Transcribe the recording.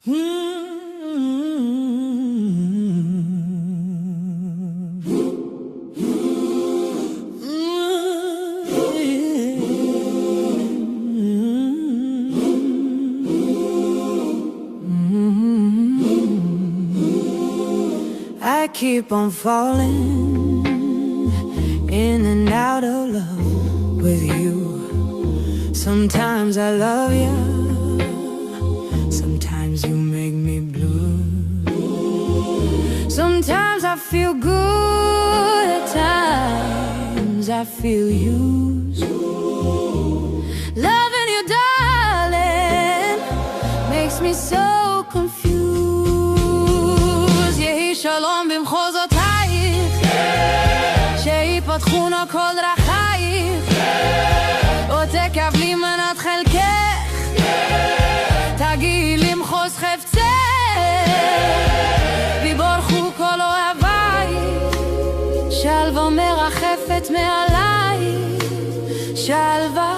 I keep on falling in and out of love with you. Sometimes I love you, sometimes you make me blue. Sometimes I feel good, at times I feel used. Loving you, darling, makes me so confused. יהי שלום במחוזותייך, שיפתחו נא כל דרכייך, ותקבלי מנת חלקך, תגיעי למחוז חפצך, ויבורכו כל אוהבייך, שלווה מרחפת מעלייך, שלווה